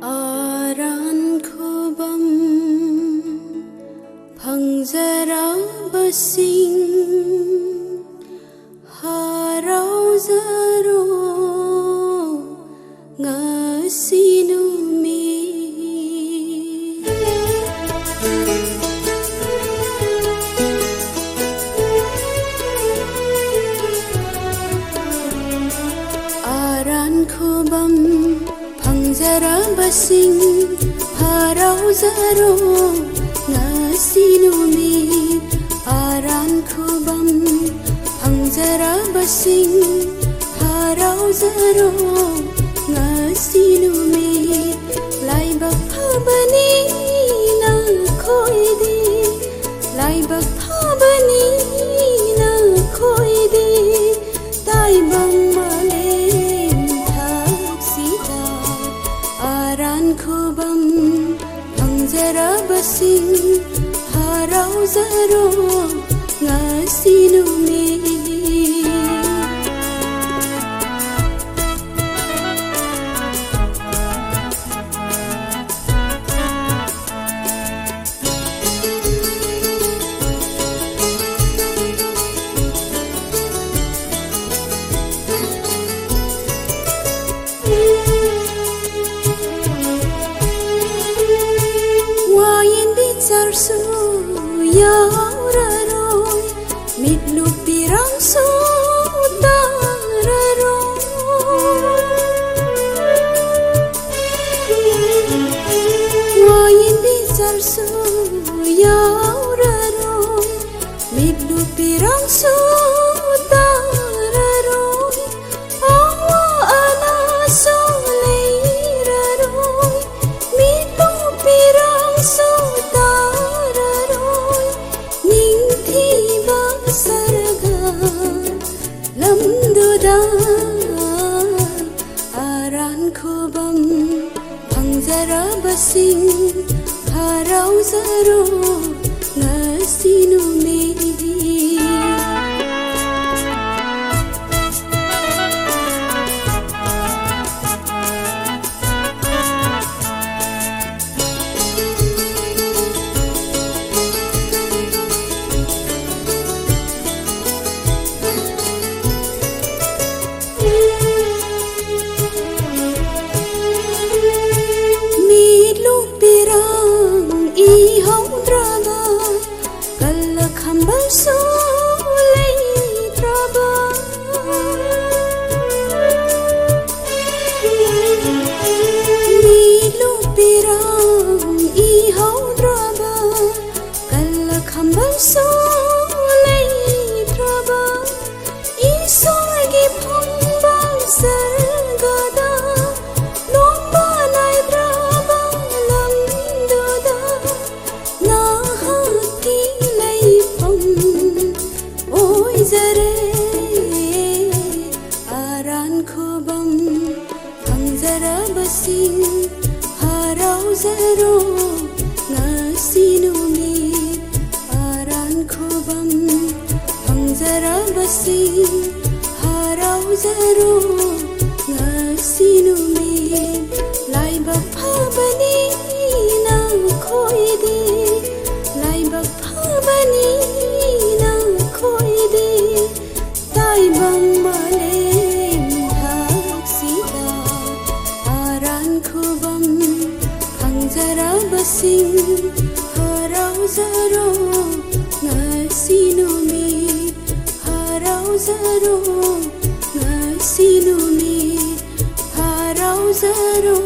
aran khubam phangzarabasing harauzaro ngasi numi aran khubam phangzarabasing harauzaro ngasi numi aran khubam phangzarabasing harauzaro ngasi numi laibak phabani na khoide laibak phabani na khoide taibang malem thaksida aran khubam phangzarabasing harauzaro ngasi numi Sarsu yauraroi mitlu pirang su dararoi wayin di sarsu yauraroi mitlu pirang su dararoi awa ana so leiraroi mitlu pirang su lamduda aran khubam phangzarabasing harauzaro ngasi numi so leitraba milu pirang ihaudraba kala khambal so leitraba isorgi phambal sargada lomba naidraba lamduda nahaki zare aran khubam phangzarabasing harauzaro ngasi numi aran khubam phangzarabasing harauzaro ngasi numi laibak phabani na khoide laibak phabani taibang malem thaksida aran khubam phangzarabasing harauzaro ngasi numi harauzaro ngasi numi harauzaro